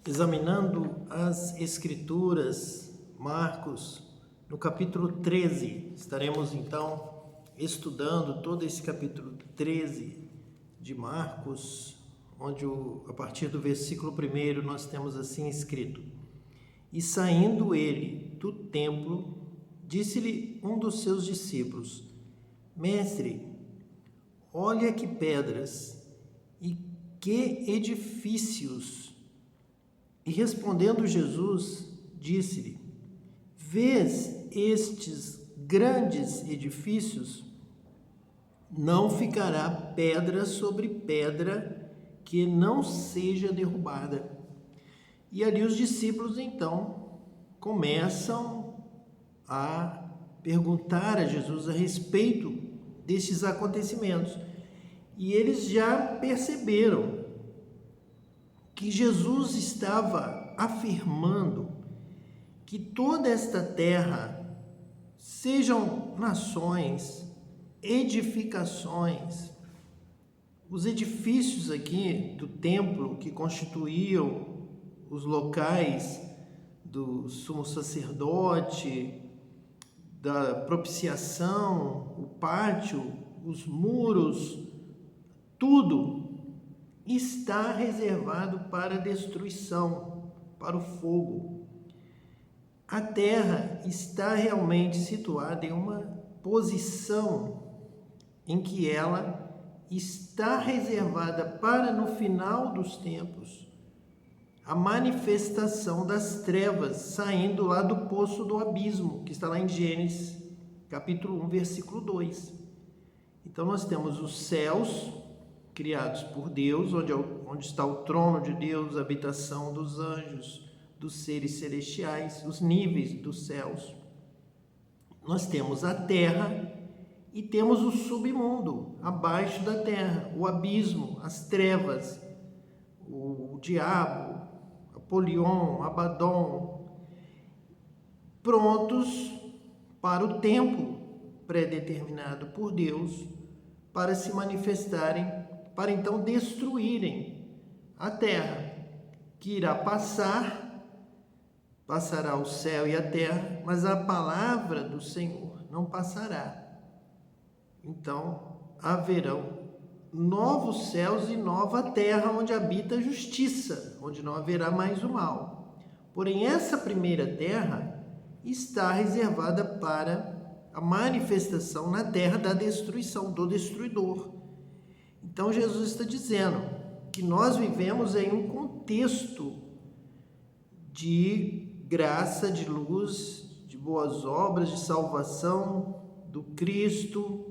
Examinando as Escrituras, Marcos, no capítulo 13, estaremos então estudando todo esse capítulo 13 de Marcos, onde a partir do versículo 1 nós temos assim escrito: E saindo ele do templo, disse-lhe um dos seus discípulos: Mestre, olha que pedras e que edifícios! E respondendo Jesus, disse-lhe: Vês estes grandes edifícios? Não ficará pedra sobre pedra que não seja derrubada. E ali os discípulos então começam a perguntar a Jesus a respeito destes acontecimentos. E eles já perceberam que Jesus estava afirmando que toda esta terra, sejam nações, edificações, os edifícios aqui do templo que constituíam os locais do sumo sacerdote, da propiciação, o pátio, os muros, tudo está reservado para destruição, para o fogo. A terra está realmente situada em uma posição em que ela está reservada para, no final dos tempos, a manifestação das trevas saindo lá do poço do abismo, que está lá em Gênesis, capítulo 1, versículo 2. Então nós temos os céus criados por Deus, onde está o trono de Deus, a habitação dos anjos, dos seres celestiais, os níveis dos céus. Nós temos a terra e temos o submundo, abaixo da terra, o abismo, as trevas, o diabo, Apolion, Abaddon, prontos para o tempo pré-determinado por Deus para se manifestarem, para então destruírem a terra, que irá passará o céu e a terra, mas a palavra do Senhor não passará. Então haverão novos céus e nova terra, onde habita a justiça, onde não haverá mais o mal. Porém, essa primeira terra está reservada para a manifestação na terra da destruição, do destruidor. Então Jesus está dizendo que nós vivemos em um contexto de graça, de luz, de boas obras, de salvação do Cristo,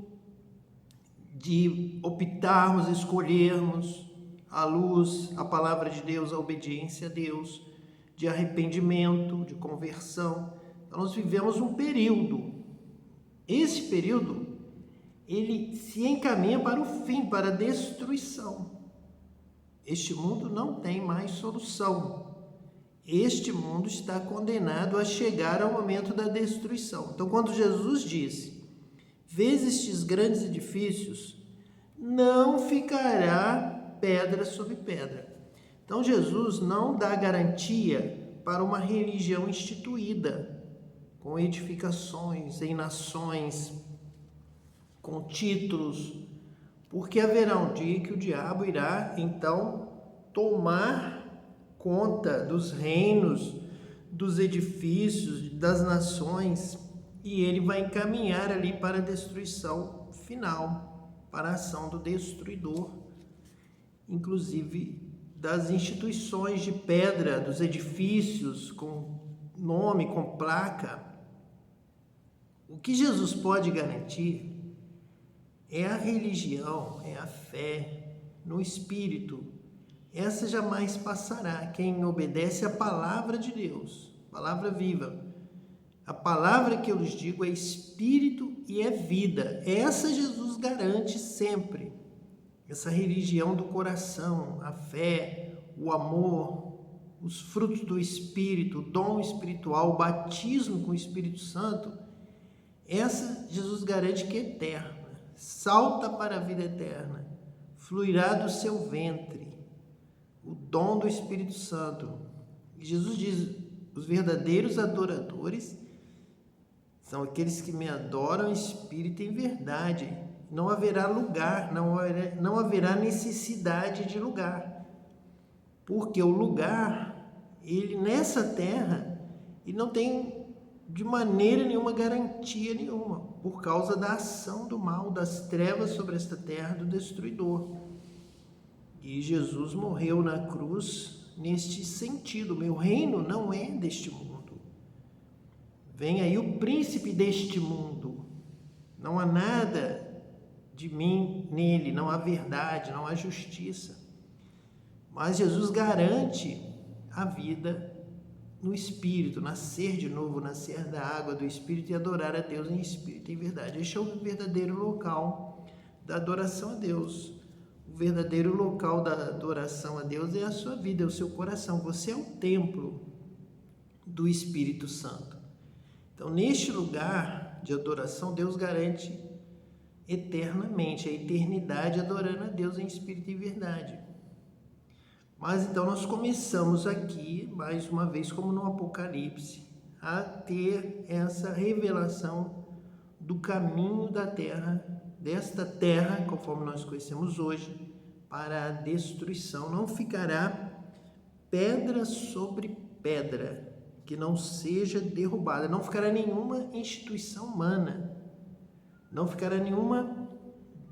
de optarmos, escolhermos a luz, a palavra de Deus, a obediência a Deus, de arrependimento, de conversão. Então nós vivemos um período. Esse período, ele se encaminha para o fim, para a destruição. Este mundo não tem mais solução. Este mundo está condenado a chegar ao momento da destruição. Então, quando Jesus disse: Vês estes grandes edifícios, não ficará pedra sobre pedra. Então, Jesus não dá garantia para uma religião instituída, com edificações em nações, com títulos, porque haverá um dia que o diabo irá, então, tomar conta dos reinos, dos edifícios, das nações, e ele vai encaminhar ali para a destruição final, para a ação do destruidor, inclusive das instituições de pedra, dos edifícios com nome, com placa. O que Jesus pode garantir é a religião, é a fé no Espírito. Essa jamais passará. Quem obedece à palavra de Deus, palavra viva. A palavra que eu lhes digo é Espírito e é vida. Essa Jesus garante sempre. Essa religião do coração, a fé, o amor, os frutos do Espírito, o dom espiritual, o batismo com o Espírito Santo, essa Jesus garante que é eterna. Salta para a vida eterna, fluirá do seu ventre o dom do Espírito Santo, E Jesus diz: os verdadeiros adoradores são aqueles que me adoram em espírito e em verdade. Não haverá lugar, não haverá necessidade de lugar. Porque o lugar, ele nessa terra, ele não tem de maneira nenhuma garantia nenhuma, por causa da ação do mal, das trevas sobre esta terra do destruidor. E Jesus morreu na cruz neste sentido: meu reino não é deste mundo. Vem aí o príncipe deste mundo. Não há nada de mim nele, não há verdade, não há justiça. Mas Jesus garante a vida no Espírito, nascer de novo, nascer da água do Espírito e adorar a Deus em Espírito e em verdade. Este é o verdadeiro local da adoração a Deus. O verdadeiro local da adoração a Deus é a sua vida, é o seu coração. Você é o templo do Espírito Santo. Então, neste lugar de adoração, Deus garante eternamente a eternidade adorando a Deus em Espírito e em verdade. Mas então nós começamos aqui, mais uma vez, como no Apocalipse, a ter essa revelação do caminho da terra, desta terra, conforme nós conhecemos hoje, para a destruição. Não ficará pedra sobre pedra que não seja derrubada, não ficará nenhuma instituição humana, não ficará nenhuma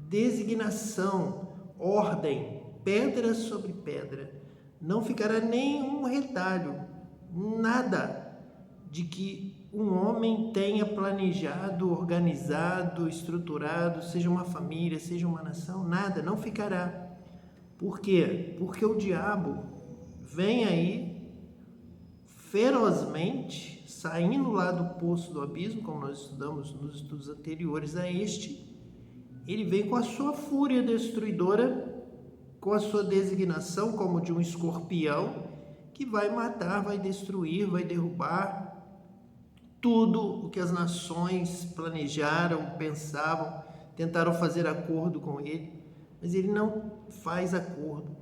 designação, ordem, pedra sobre pedra, não ficará nenhum retalho, nada de que um homem tenha planejado, organizado, estruturado, seja uma família, seja uma nação, nada, não ficará. Por quê? Porque o diabo vem aí ferozmente, saindo lá do poço do abismo, como nós estudamos nos estudos anteriores a este, ele vem com a sua fúria destruidora, com a sua designação como de um escorpião, que vai matar, vai destruir, vai derrubar tudo o que as nações planejaram, pensavam, tentaram fazer acordo com ele, mas ele não faz acordo.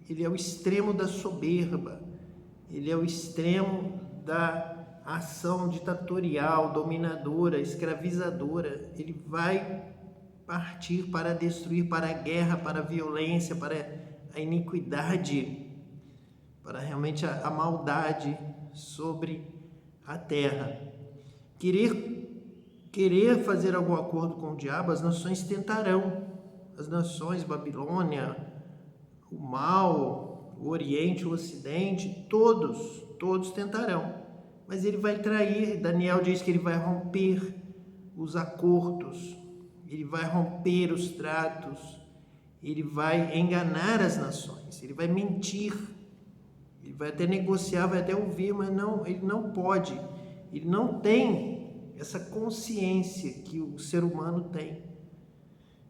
Ele é o extremo da soberba, ele é o extremo da ação ditatorial, dominadora, escravizadora. Ele vai partir para destruir, para a guerra, para a violência, para a iniquidade, para realmente a maldade sobre a terra. Querer fazer algum acordo com o diabo, as nações tentarão. As nações, Babilônia, o mal, o Oriente, o Ocidente, todos tentarão. Mas ele vai trair. Daniel diz que ele vai romper os acordos, ele vai romper os tratos, ele vai enganar as nações, ele vai mentir, ele vai até negociar, vai até ouvir, mas não, ele não pode, ele não tem essa consciência que o ser humano tem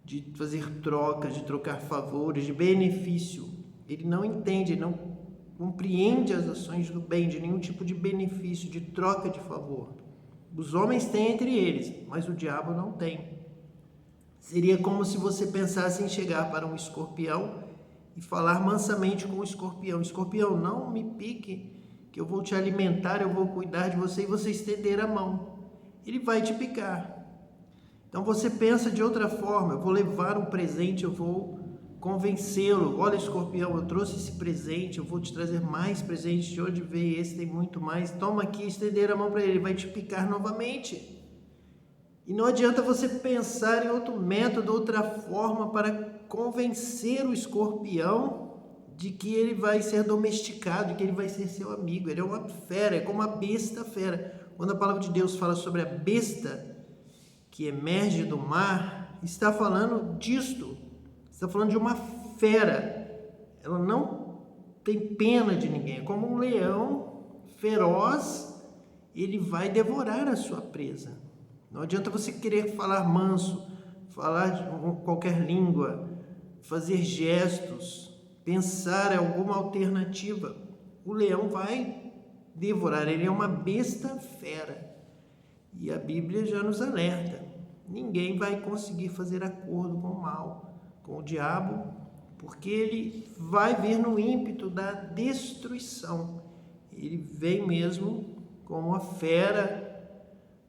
de fazer trocas, de trocar favores, de benefício. Ele não entende, ele não compreende as ações do bem, de nenhum tipo de benefício, de troca de favor. Os homens têm entre eles, mas o diabo não tem. Seria como se você pensasse em chegar para um escorpião e falar mansamente com o escorpião: escorpião, não me pique, que eu vou te alimentar, eu vou cuidar de você, e você estender a mão. Ele vai te picar. Então você pensa de outra forma: eu vou levar um presente, eu vou convencê-lo. Olha, escorpião, eu trouxe esse presente, eu vou te trazer mais presentes, de onde veio esse, tem muito mais, toma aqui, estender a mão para ele, ele vai te picar novamente. E não adianta você pensar em outro método, outra forma para convencer o escorpião de que ele vai ser domesticado, de que ele vai ser seu amigo. Ele é uma fera, é como a besta fera. Quando a palavra de Deus fala sobre a besta que emerge do mar, está falando disto. Está falando de uma fera. Ela não tem pena de ninguém. É como um leão feroz, ele vai devorar a sua presa. Não adianta você querer falar manso, falar de qualquer língua, fazer gestos, pensar em alguma alternativa. O leão vai devorar, ele é uma besta fera. E a Bíblia já nos alerta: ninguém vai conseguir fazer acordo com o mal, com o diabo, porque ele vai vir no ímpeto da destruição. ele vem mesmo como uma fera,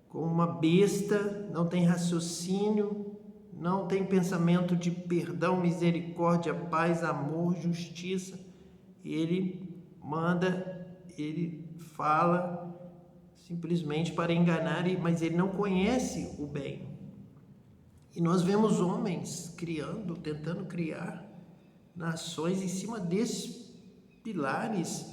como uma besta, não tem raciocínio, não tem pensamento de perdão, misericórdia, paz, amor, justiça. Ele manda, ele fala simplesmente para enganar, mas ele não conhece o bem. E nós vemos homens tentando criar nações em cima desses pilares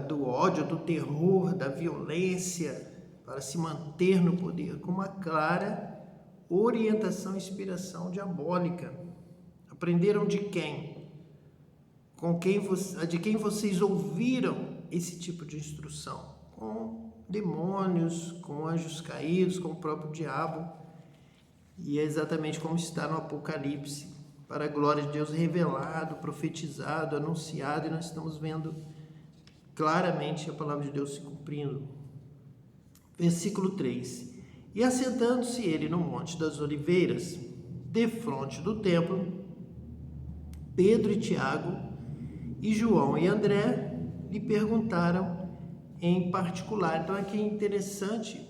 do ódio, do terror, da violência, para se manter no poder, com uma clara orientação e inspiração diabólica. Aprenderam de quem? De quem vocês ouviram esse tipo de instrução? Com demônios, com anjos caídos, com o próprio diabo. E é exatamente como está no Apocalipse, para a glória de Deus, revelado, profetizado, anunciado, e nós estamos vendo claramente a palavra de Deus se cumprindo. Versículo 3. E assentando-se ele no Monte das Oliveiras, defronte do templo, Pedro e Tiago e João e André lhe perguntaram em particular. Então aqui é interessante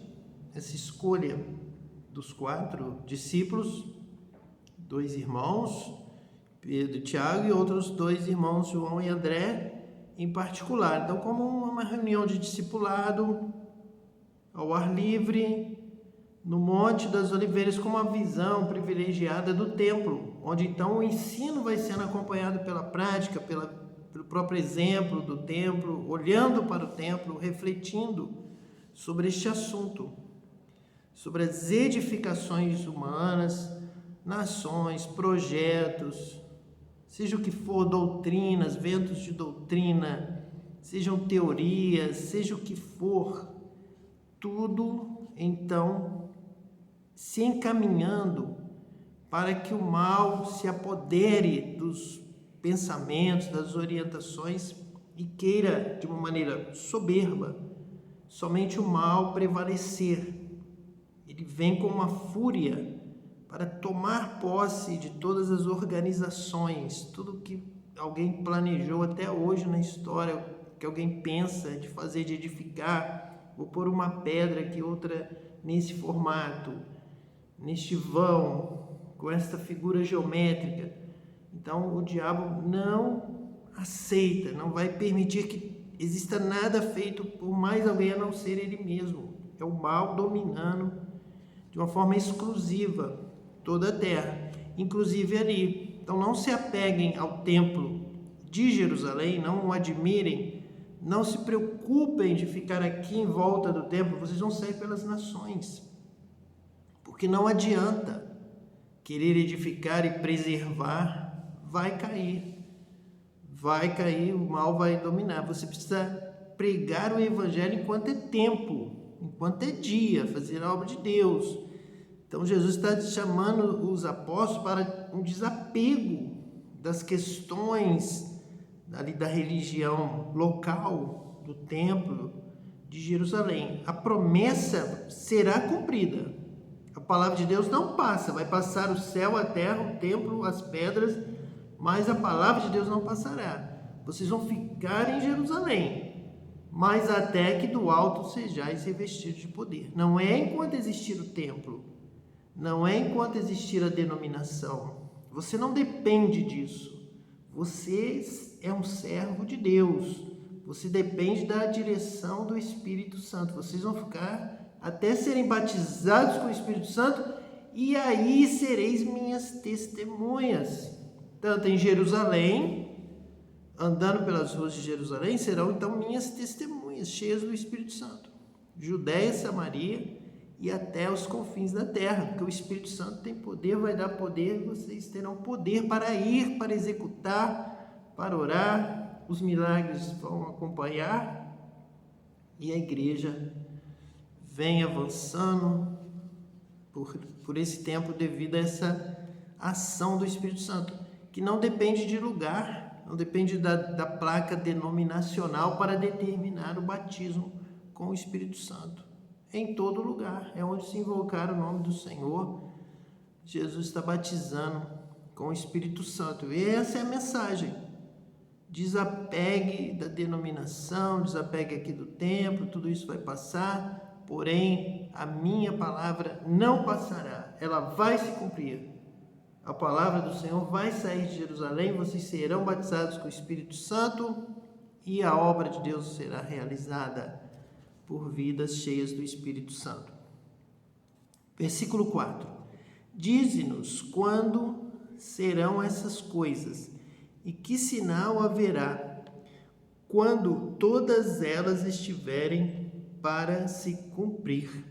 essa escolha dos 4 discípulos, 2 irmãos, Pedro e Tiago, e outros 2 irmãos, João e André, em particular. Então, como uma reunião de discipulado, ao ar livre, no Monte das Oliveiras, com uma visão privilegiada do templo, onde então o ensino vai sendo acompanhado pela prática, pelo próprio exemplo do templo, olhando para o templo, refletindo sobre este assunto, sobre as edificações humanas, nações, projetos, seja o que for, doutrinas, ventos de doutrina, sejam teorias, seja o que for, tudo então se encaminhando para que o mal se apodere dos pensamentos, das orientações e queira, de uma maneira soberba, somente o mal prevalecer. Ele vem com uma fúria para tomar posse de todas as organizações, tudo que alguém planejou até hoje na história, que alguém pensa de fazer, de edificar, vou pôr uma pedra aqui, outra nesse formato, neste vão, com esta figura geométrica. Então o diabo não aceita, não vai permitir que exista nada feito por mais alguém a não ser ele mesmo. É o mal dominando de uma forma exclusiva toda a terra, inclusive ali. Então não se apeguem ao templo de Jerusalém, não o admirem, não se preocupem de ficar aqui em volta do templo, vocês vão sair pelas nações, porque não adianta querer edificar e preservar, vai cair, o mal vai dominar. Você precisa pregar o evangelho enquanto é tempo, enquanto é dia, fazer a obra de Deus. Então Jesus está chamando os apóstolos para um desapego das questões ali da religião local, do templo de Jerusalém. A promessa será cumprida. A palavra de Deus não passa, vai passar o céu, a terra, o templo, as pedras, mas a palavra de Deus não passará. Vocês vão ficar em Jerusalém, mas até que do alto sejais revestidos de poder. Não é enquanto existir o templo, não é enquanto existir a denominação. Você não depende disso. Você é um servo de Deus. Você depende da direção do Espírito Santo. Vocês vão ficar até serem batizados com o Espírito Santo, e aí sereis minhas testemunhas. Tanto em Jerusalém, andando pelas ruas de Jerusalém, serão então minhas testemunhas, cheias do Espírito Santo. Judéia, Samaria e até os confins da terra, porque o Espírito Santo tem poder, vai dar poder, vocês terão poder para ir, para executar, para orar, os milagres vão acompanhar e a igreja vem avançando por esse tempo devido a essa ação do Espírito Santo, que não depende de lugar, não depende da placa denominacional para determinar o batismo com o Espírito Santo. Em todo lugar, é onde se invocar o nome do Senhor, Jesus está batizando com o Espírito Santo. E essa é a mensagem. desapegue da denominação, desapegue aqui do templo, tudo isso vai passar, porém a minha palavra não passará, ela vai se cumprir. A palavra do Senhor vai sair de Jerusalém, vocês serão batizados com o Espírito Santo e a obra de Deus será realizada por vidas cheias do Espírito Santo. Versículo 4. Dize-nos quando serão essas coisas e que sinal haverá quando todas elas estiverem para se cumprir.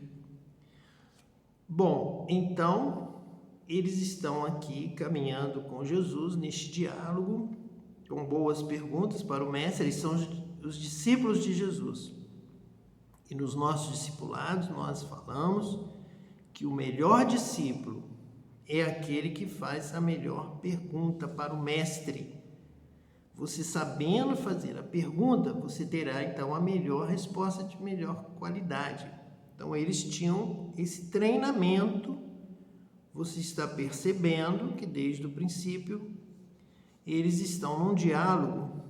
Bom, então eles estão aqui caminhando com Jesus neste diálogo, com boas perguntas para o mestre. Eles são os discípulos de Jesus. E nos nossos discipulados nós falamos que o melhor discípulo é aquele que faz a melhor pergunta para o mestre. Você sabendo fazer a pergunta, você terá então a melhor resposta de melhor qualidade. Então eles tinham esse treinamento. Você está percebendo que desde o princípio eles estão num diálogo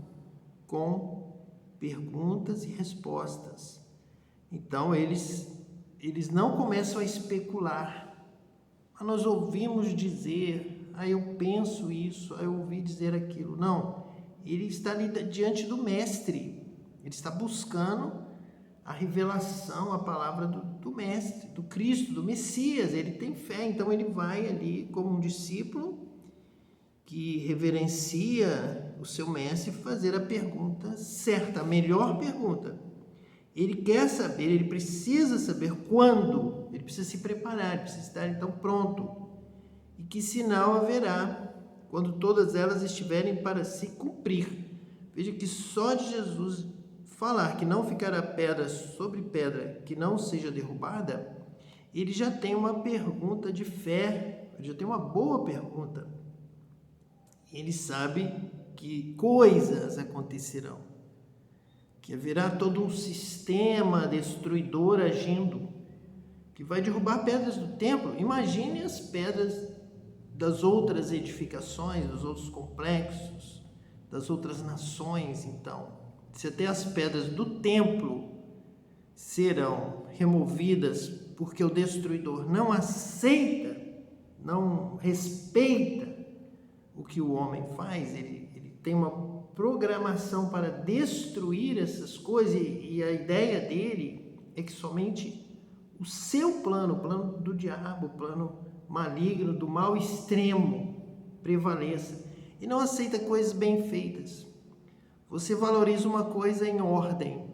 com perguntas e respostas. Então eles não começam a especular. Nós ouvimos dizer, eu penso isso, eu ouvi dizer aquilo. Não, ele está ali diante do mestre. Ele está buscando a revelação, a palavra do mestre, do Cristo, do Messias. Ele tem fé, então ele vai ali como um discípulo que reverencia o seu mestre fazer a pergunta certa, a melhor pergunta. Ele quer saber, ele precisa saber quando, ele precisa se preparar, ele precisa estar então pronto. E que sinal haverá quando todas elas estiverem para se cumprir. Veja que só de Jesus falar que não ficará pedra sobre pedra que não seja derrubada, ele já tem uma pergunta de fé, ele já tem uma boa pergunta. Ele sabe que coisas acontecerão, que haverá todo um sistema destruidor agindo, que vai derrubar pedras do templo. Imagine as pedras das outras edificações, dos outros complexos, das outras nações, então. Se até as pedras do templo serão removidas porque o destruidor não aceita, não respeita o que o homem faz, ele tem uma programação para destruir essas coisas, e a ideia dele é que somente o seu plano, o plano do diabo, o plano maligno, do mal extremo, prevaleça. E não aceita coisas bem feitas. Você valoriza uma coisa em ordem.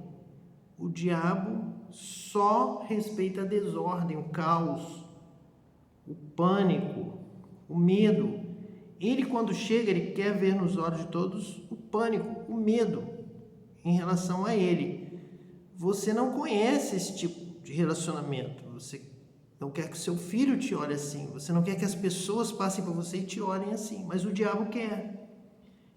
O diabo só respeita a desordem, o caos, o pânico, o medo. Ele, quando chega, ele quer ver nos olhos de todos o pânico, o medo em relação a ele. Você não conhece esse tipo de relacionamento. Você não quer que o seu filho te olhe assim. Você não quer que as pessoas passem por você e te olhem assim. Mas o diabo quer.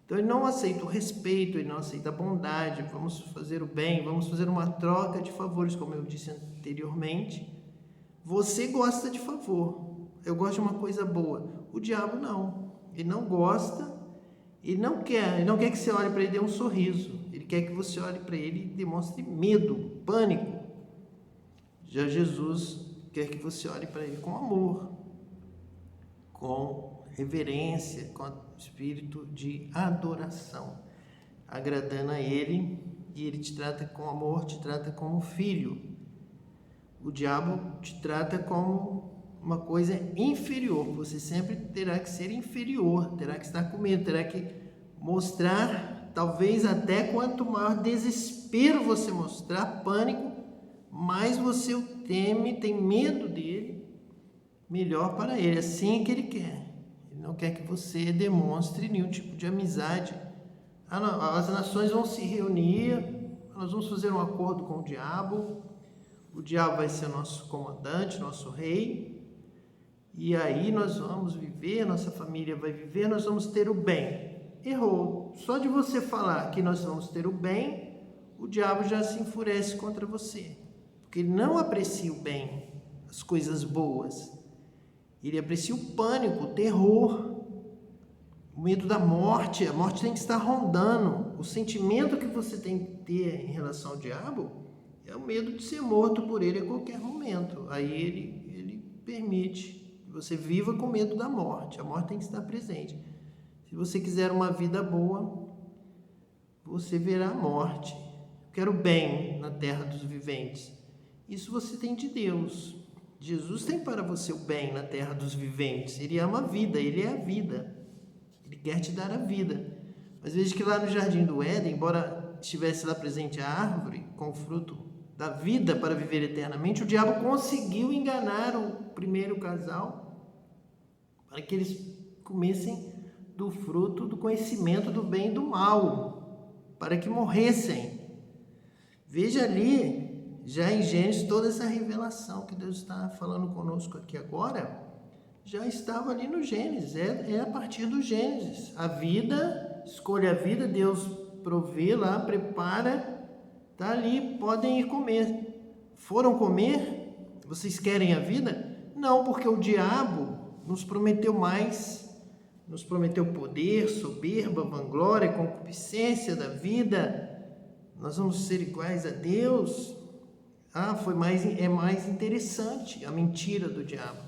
Então ele não aceita o respeito, ele não aceita a bondade. Vamos fazer o bem, vamos fazer uma troca de favores, como eu disse anteriormente. Você gosta de favor. Eu gosto de uma coisa boa. O diabo não. Ele não gosta, ele não quer que você olhe para ele e dê um sorriso. Ele quer que você olhe para ele e demonstre medo, pânico. Já Jesus quer que você olhe para ele com amor, com reverência, com espírito de adoração, agradando a ele, e ele te trata com amor, te trata como filho. O diabo te trata como uma coisa inferior. Você sempre terá que ser inferior, terá que estar com medo, terá que mostrar, talvez até quanto maior desespero você mostrar, pânico, mais você o teme, tem medo dele, melhor para ele. Assim que ele quer. Ele não quer que você demonstre nenhum tipo de amizade. As nações vão se reunir, nós vamos fazer um acordo com o diabo vai ser nosso comandante, nosso rei, e aí nós vamos viver, nossa família vai viver, nós vamos ter o bem. Errou. Só de você falar que nós vamos ter o bem, o diabo já se enfurece contra você, porque ele não aprecia o bem, as coisas boas. Ele aprecia o pânico, o terror. o medo da morte. A morte tem que estar rondando. O sentimento que você tem que ter em relação ao diabo é o medo de ser morto por ele a qualquer momento. Aí ele permite que você viva com medo da morte. A morte tem que estar presente. Se você quiser uma vida boa, você verá a morte. Eu quero bem na terra dos viventes. Isso você tem de Deus. Jesus tem para você o bem na terra dos viventes. Ele ama a vida, ele é a vida. Ele quer te dar a vida. Mas veja que lá no Jardim do Éden, embora estivesse lá presente a árvore com o fruto da vida para viver eternamente, o diabo conseguiu enganar o primeiro casal para que eles comessem do fruto do conhecimento do bem e do mal, para que morressem. Veja ali, já em Gênesis, toda essa revelação que Deus está falando conosco aqui agora, já estava ali no Gênesis, é a partir do Gênesis. A vida, escolha a vida, Deus provê lá, prepara, está ali, podem ir comer. Foram comer? Vocês querem a vida? Não, porque o diabo nos prometeu mais, nos prometeu poder, soberba, vanglória, concupiscência da vida. Nós vamos ser iguais a Deus. É mais interessante a mentira do diabo.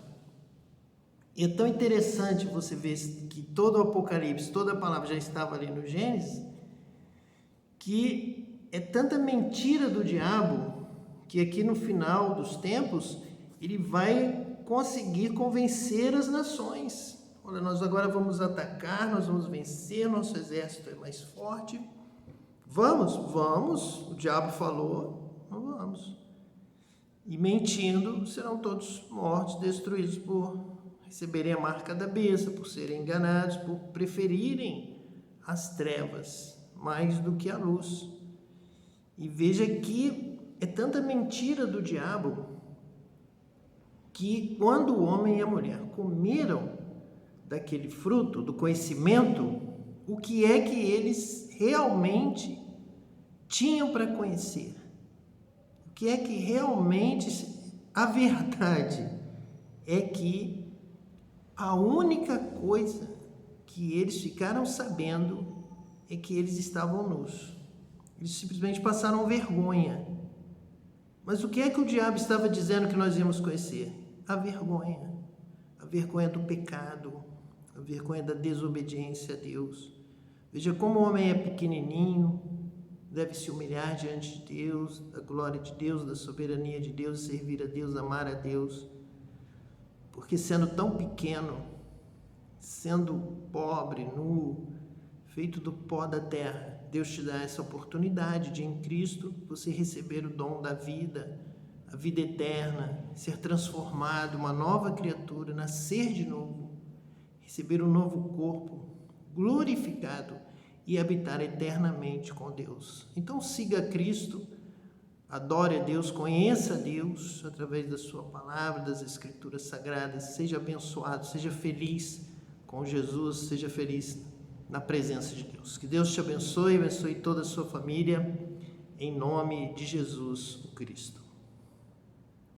E é tão interessante você ver que todo o Apocalipse, toda a palavra já estava ali no Gênesis, que é tanta mentira do diabo que aqui no final dos tempos ele vai conseguir convencer as nações. Olha, nós agora vamos atacar, nós vamos vencer, nosso exército é mais forte. Vamos, o diabo falou, não vamos. E mentindo, serão todos mortos, destruídos por receberem a marca da besta, por serem enganados, por preferirem as trevas mais do que a luz. E veja que é tanta mentira do diabo que quando o homem e a mulher comeram daquele fruto, do conhecimento, o que é que eles realmente tinham para conhecer? O que é que realmente... A verdade é que a única coisa que eles ficaram sabendo é que eles estavam nus. Eles simplesmente passaram vergonha. Mas o que é que o diabo estava dizendo que nós íamos conhecer? A vergonha. A vergonha do pecado, a vergonha da desobediência a Deus. Veja como o homem é pequenininho, deve se humilhar diante de Deus, da glória de Deus, da soberania de Deus, servir a Deus, amar a Deus. Porque sendo tão pequeno, sendo pobre, nu, feito do pó da terra, Deus te dá essa oportunidade de, em Cristo, você receber o dom da vida, a vida eterna, ser transformado, uma nova criatura, nascer de novo, receber um novo corpo glorificado e habitar eternamente com Deus. Então siga Cristo, adore a Deus, conheça a Deus através da sua palavra, das escrituras sagradas, seja abençoado, seja feliz com Jesus, seja feliz na presença de Deus. Que Deus te abençoe toda a sua família, em nome de Jesus o Cristo.